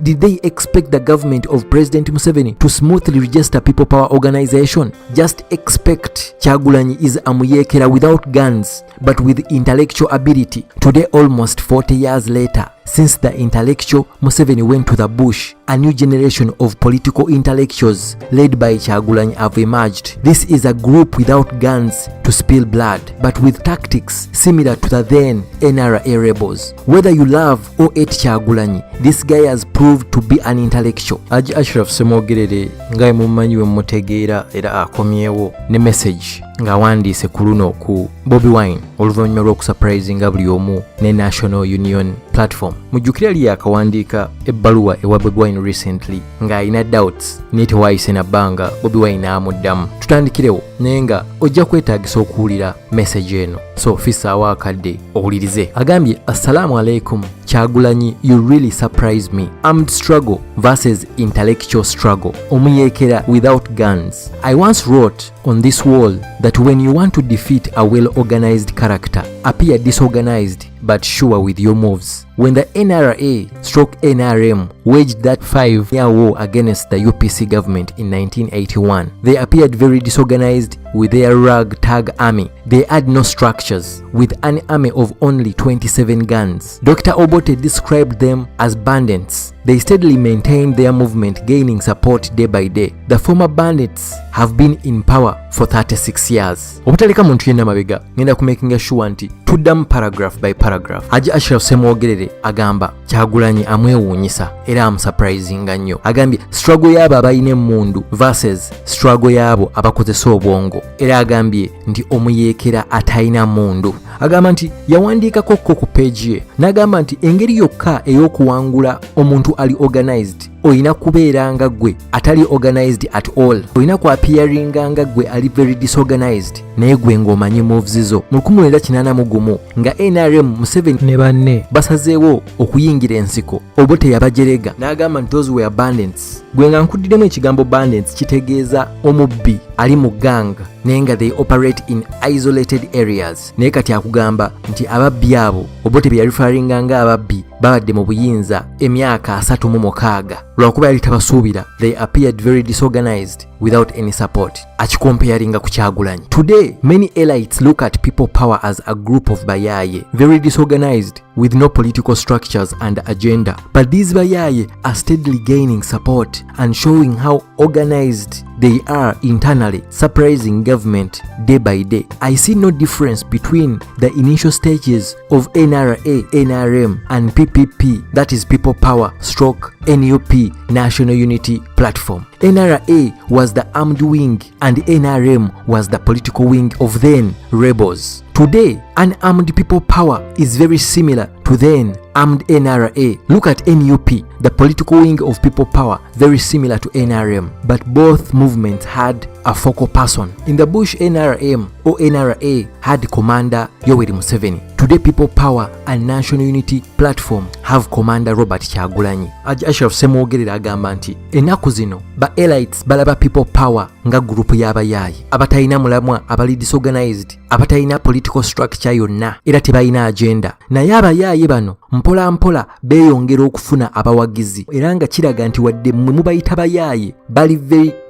Did they expect the government of President Museveni to smoothly register people power organization? Just expect Kyagulanyi is Amuyekela without guns, but with intellectual ability. Today, almost 40 years later, since the intellectual Museveni went to the bush, a new generation of political intellectuals led by Kyagulanyi have emerged. This is a group without guns to spill blood, but with tactics similar to the then NRA rebels. Whether you love or hate Kyagulanyi, this guy has proved to be an intellectual. Hajj Ashraf Simwogerere nga mumanyi we mutegeera era akomyewo ne message nga wandiise ku luno ku Bobi Wine oluvannyuma lw'okusurprisinga buli omu ne National Union platform. Mujjukira yali akawandiika ebbaluwa ewa Bobi Wine recently nga alina doubts naye tewaayise na bbanga Bobi Wine amuddamu. Tutandikirewo naye nga ojja kwetaagisa okuwulira message eno, so fissaawo akadde owulirize. Agambye, assalamu alaikum Kyagulanyi, you really surprise me. Armed struggle versus intellectual struggle. Amuyekela without guns. I once wrote on this wall that when you want to defeat a well-organized character, appear disorganized but sure with your moves. When the NRA/NRM waged that 5-year war against the UPC government in 1981, they appeared very disorganized with their ragtag army. They had no structures, with an army of only 27 guns. Dr. Obote described them as bandits. They steadily maintained their movement, gaining support day by day. The former bandits have been in power for 36 years. Obutaleka muntu yenna mabega, ngenda kumakinga sure nti tuddamu paragraph by paragraph. Hajj Ashraf Simwogerere agamba Kyagulanyi amwewuunyisa era amusurprisinga nnyo. Agambye struggle y'abo abalina emmundu versus struggle y'abo abakozesa obwongo. Era agambye nti Amuyekela atalina mmundu. Agamba nti yawandiikako ku page ye n'agamba nti engeri yokka ey'okuwangula omuntu ali organized oyina kubeera nga gwe atali organized at all. Oyina ku appearinga nga gwe ali very disorganized naye gwe ng'omanyi moves zo. Mu 1981 nga NRM Museveni ne banne basazeewo okuyingira ensiko, Obote yabajerega n'agamba nti those were bandits. Gwe nga nkuddiremu ekigambo bandits kitegeeza omubbi ali mu gang naye nga they operate in isolated areas. Naye kati akugamba nti ababbi abo Obote bye yarifaringa nga ababbi babadde mu buyinza emyaka 36 lwakuba yali tabasuubira. They appeared very disorganized without any support. Akikompeyaringa ku Kyagulanyi. Today, many elites look at people power as a group of bayaye, very disorganized with no political structures and agenda. But these bayaye are steadily gaining support and showing how organized they are internally, surprising government day by day. I see no difference between the initial stages of NRA, NRM and PPP, that is People Power stroke NUP, National Unity Platform. NRA was the armed wing and NRM was the political wing of then rebels. Today, unarmed people power is very similar to then armed NRA. Look at NUP, the political wing of people power, very similar to NRM, but both movements had a focal person. In the bush, NRM or NRA had Commander Yoweri Museveni. Today, People Power and National Unity Platform have Commander Robert Kyagulanyi. Hajj Ashraf Simwogerere agamba nti ennaku zino ba elites balaba People Power nga gurupu y'abayayi abatalina mulamwa, abali disorganized, abatalina political structure yonna era tebalina agenda. Naye abayayi bano mpola mpola beeyongera okufuna abawagizi era nga kiraga nti wadde mmwe mubayita bayayi bali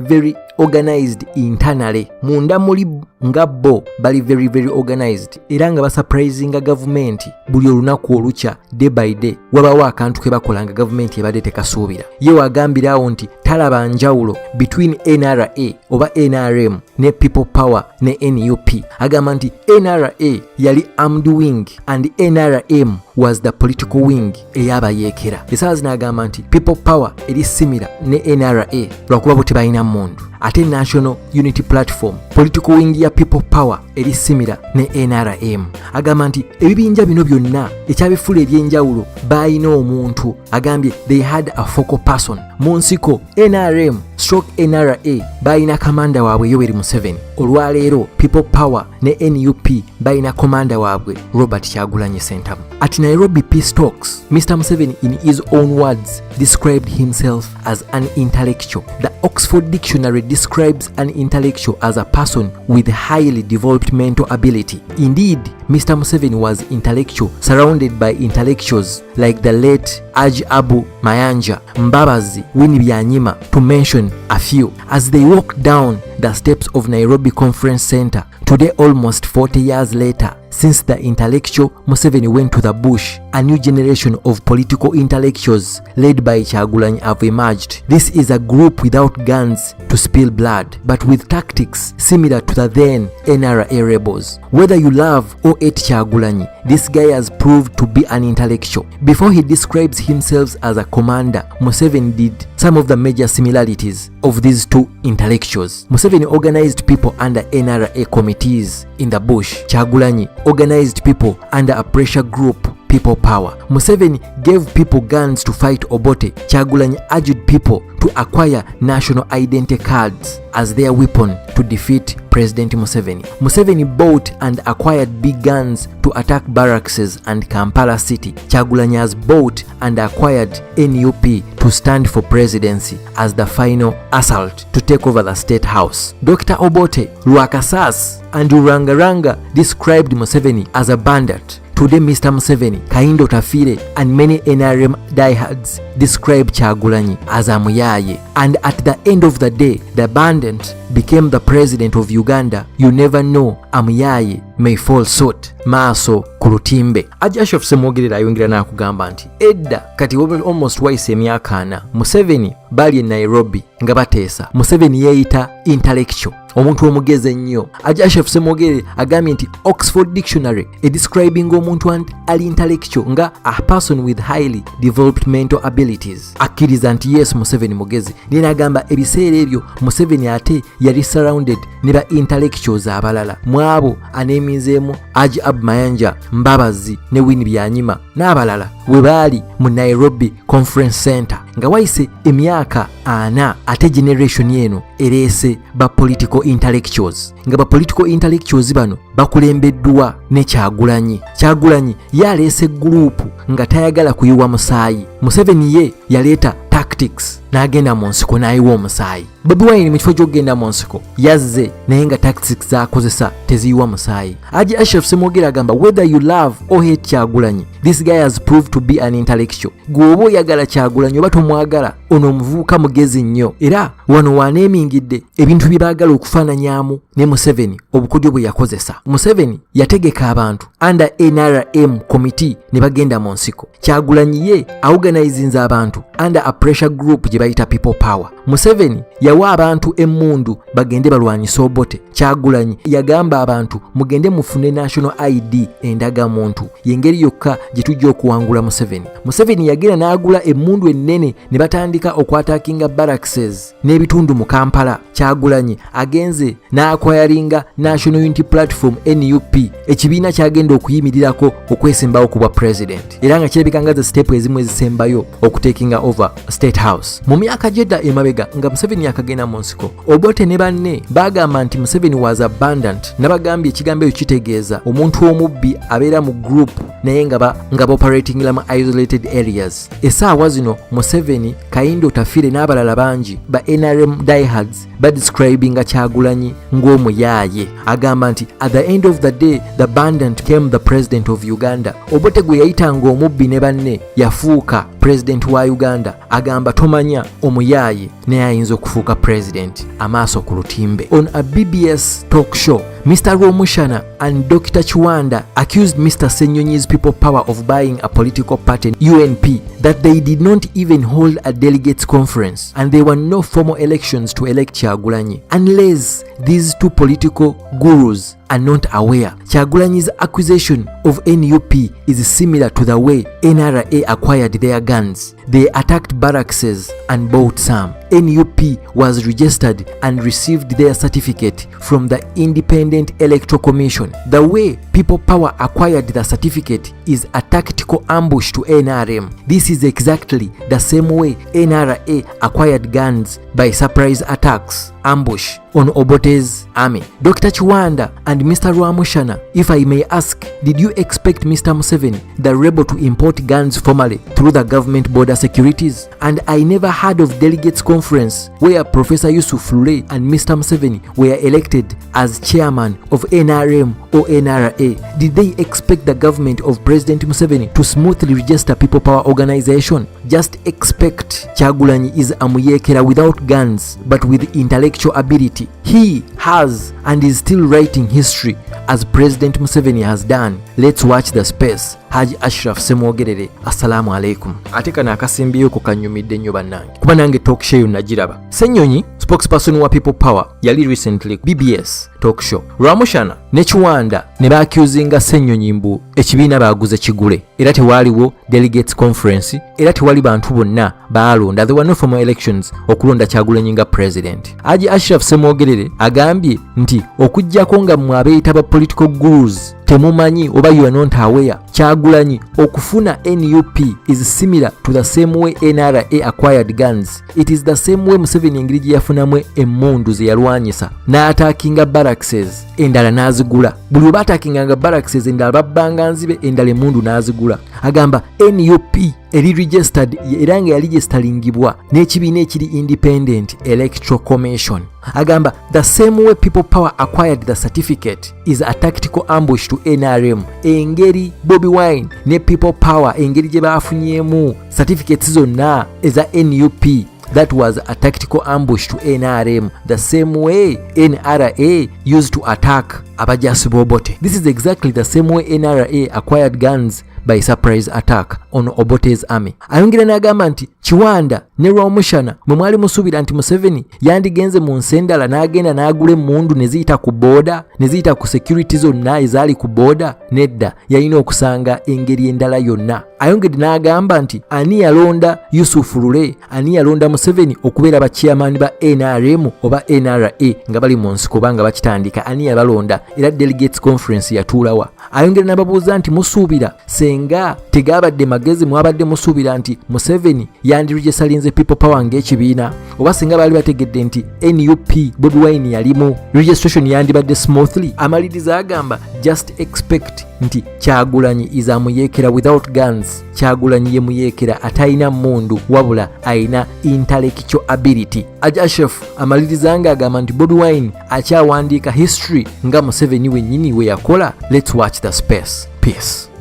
very organized internally. Munda muli nga bo bali very organized era nga basurprisinga government buli olunaku olukya day by day. Wabawo akantu ke bakola nga government ebadde tekasuubira. Ye wagambirawo nti talaba njawulo between NRA oba NRM ne People Power ne NUP. Agamba nti NRA yali armed wing and NRM was the political wing ey'Abayekela. Esaawa zino agamba nti People Power eri similar ne NRA lwakuba bo tebalina mmundu, ate National Unity Platform political wing ya People Power eri similar ne NRM. Agamba nti ebibinja bino byonna ekyabifula ebyenjawulo balina omuntu. Agambye they had a focal person. Mu nsiko NRM stroke NRA balina kamanda waabwe Yoweri Museveni. Olwaleero People Power ne NUP balina komanda waabwe Robert Kyagulanyi Ssentamu. At Nairobi peace talks, Mr. Museveni in his own words described himself as an intellectual. The Oxford Dictionary describes an intellectual as a person with highly developed mental ability. Indeed, Mr. Museveni was intellectual, surrounded by intellectuals like the late Hajj Abu Mayanja, Mbabazi, Winnie Byanyima, to mention a few. As they walked down the steps of Nairobi Conference Center, today almost 40 years later, since the intellectual Museveni went to the bush, a new generation of political intellectuals led by Kyagulanyi have emerged. This is a group without guns to spill blood, but with tactics similar to the then NRA rebels. Whether you love or hate Kyagulanyi, this guy has proved to be an intellectual. Before he describes himself as a commander, Museveni did some of the major similarities of these two intellectuals. Museveni organized people under NRA committees in the bush. Kyagulanyi organized people under a pressure group, People Power. Museveni gave people guns to fight Obote. Kyagulanyi urged people to acquire national identity cards as their weapon to defeat President Museveni. Museveni bought and acquired big guns to attack barracks and Kampala city. Kyagulanyi has bought and acquired NUP to stand for presidency as the final assault to take over the state house. Dr. Obote, Lwakasas and Urangaranga described Museveni as a bandit. Today, Mr. Museveni, Kaindo Tafire, and many NRM diehards describe Kyagulanyi as Amuyekela. And at the end of the day, the bandit became the president of Uganda. You never know, Amuyekela may fall short. Maaso kulutimbe. Ashraf Simwogerere ayongera n'akugamba nti edda kati almost wayise emyaka 4 Museveni bali e Nairobi nga bateesa. Museveni yeeyita intellectual, omuntu omugezi ennyo. Ashraf Simwogerere agambye nti Oxford Dictionary describing omuntu ali intellectual nga a person with highly developed mental abilities. Akkiriza nti yes, Museveni mugezi. Naye n'agamba ebiseera ebyo Museveni ate yali surrounded ne ba intellectuals abalala, mwabo aneeminzeemu Hajj Abu Mayanja, Mbabazi ne Winnie Byanyima n'abalala we baali mu Nairobi Conference Center. Nga wayise emyaka 4 ate generation yeno ereese ba political intellectuals, nga ba political intellectuals bano bakulembeddwa ne Kyagulanyi. Kyagulanyi yaleese group nga tayagala kuyiwa musaayi. Museveni ye yaleeta tactics n'agenda mu nsiko n'ayiwa omusaayi. Bobi Wine mu kifo ky'okugenda mu nsiko yazze naye nga tactics z'akozesa teziyiwa musaayi. Ashraf Simwogerere agamba whether you love or hate Kyagulanyi, this guy has proved to be an intellectual. Gwoba oyagala Kyagulanyi oba tomwagala, ono omuvubuka mugezi nnyo, era wano waneemingidde ebintu bye baagala okufaananyaamu ne Museveni obukodyo bwe yakozesa. Museveni yategeka abantu under NRM committee ne bagenda mu nsiko. Kyagulanyi ye aorganizinze abantu under a pressure group gye bayita People Power. Museveni yawa abantu emmundu bagende balwanyisa Obote. Kyagulanyi yagamba abantu mugende mufune national ID endagamuntu, yengeri yokka gye tujja okuwangula Museveni. Museveni yagenda n'agula emmundu ennene ne batandika okwatakinga barracks n'ebitundu mu Kampala. Kyagulanyi agenze n'akwayaringa National Unity Platform NUP, ekibiina kyagenda okuyimirirako okwesembawo ku bwa president, era nga kirabika nga ze step ezimu ezisembayo okutekinga over State House. Mu myaka gyedda emabega nga Museveni yakagenda mu nsiko, Obote ne banne bagamba nti Museveni was abundant, nabagambye ekigambo ekyo kitegeeza omuntu omubbi abeera mu group naye nga operating mu isolated areas. Essaawa zino Museveni, Kaindo Tafire n'abalala bangi ba NRM diehards badescribinga Kyagulanyi ng'omuyaaye. Agamba nti at the end of the day the bandit came the president of Uganda. Obote gwe yayitanga omubbi ne banne yafuuka president wa Uganda. Agamba tomanya omuyaaye naye ayinza okufuuka president. Amaaso ku lutimbe. On a BBS talk show, Mr. Romushana and Dr. Chiwanda accused Mr. Senyonyi's People Power of buying a political party, UNP, that they did not even hold a delegates conference and there were no formal elections to elect Kyagulanyi, unless these two political gurus are not aware. Kyagulanyi's accusation of NUP is similar to the way NRA acquired their guns. They attacked barracks and bought some. NUP was registered and received their certificate from the Independent Electoral Commission. The way People Power acquired the certificate is a tactical ambush to NRM. This is exactly the same way NRA acquired guns by surprise attacks, ambush on Obote's army. Dr. Chiwanda and Mr. Rwamushana, if I may ask, did you expect Mr. Museveni, the rebel, to import guns formally through the government border securities? And I never heard of delegates conference where Professor Yusuf Lule and Mr. Museveni were elected as chairman of NRM or NRA. Did they expect the government of President Museveni to smoothly register People Power organization? Just expect Kyagulanyi is Amuyekela without guns but with intellectual ability. He has and is still writing history as President Museveni has done. Let's watch the space. Hajj Ashraf Simwogerere. Assalamu alaikum. Ate kana akasimbiyo ku kanyumidde nnyo bannange. Kuba nange talk show nagiraba. Ssenyonyi, spokesperson wa People Power, yali recently BBS talk show. Rwamushana ne Chiwanda ne baakyuzinga Ssenyonyi mbu ekibiina baaguze kigule. Era tewaaliwo delegates conference, era tewali bantu bonna baalonda. There were no formal elections okulonda Kyagulanyi nga president. Hajj Ashraf Simwogerere agambye nti okujjako nga mmwe abeeyita ba political gurus temumanyi oba you are not aware, Kyagulanyi okufuna NUP is similar to the same way NRA acquired guns. It is the same way Museveni engeri gye yafunamu emmundu ze yalwanyisa n'ataakinga barrackses endala n'azigula. Buli oba ataakinganga barrackses endala babbanga nzibe endala emmundu n'azigula. Agamba NUP eri registered era nga yaligistalingibwa n'ekibiina ekiri Independent Electoral Commission. Agamba the same way People Power acquired the certificate is a tactical ambush to NRM. Engeri Bobi Wine ne People Power engeri gye baafunyemu certificates zonna eza NUP, that was a tactical ambush to NRM, the same way NRA used to attack abajasi b'Obote. This is exactly the same way NRA acquired guns by surprise attack on Obote's army. Ayongera n'agamba nti Chiwanda ne Rwamushana mwe mwali musuubira nti Museveni yandigenze mu nsendala n'agenda n'agula emmundu ne ziyita ku booda, ne ziyita ku security zonna ezaali ku booda. Nedda, yalina okusanga engeri endala yonna. Ayongedde n'agamba nti ani yalonda Yusuf Lule, ani yalonda Museveni okubeera ba chairman ba NRM oba NRA nga bali mu nsiko banga bakitandika, ani yabalonda era delegates conference yatuulawa. Ayongera n'ababuuza nti musuubira senga tegabadde magezi mwabadde musuubira nti Museveni yandiregistalinze People Power ng'ekibiina, oba senga baali bategedde nti NUP Bobi Wine yalimu, registration yandibadde smoothly. Amaliriza agamba just expect nti Kyagulanyi is Amuyekela without guns. Kyagulanyi ye Muyekela atalina mmundu wabula alina intellectual ability. Hajj Ashraf amaliriza nga agamba nti Bobi Wine akyawandiika history nga Museveni wennyini we yakola. Let's watch the space. Peace.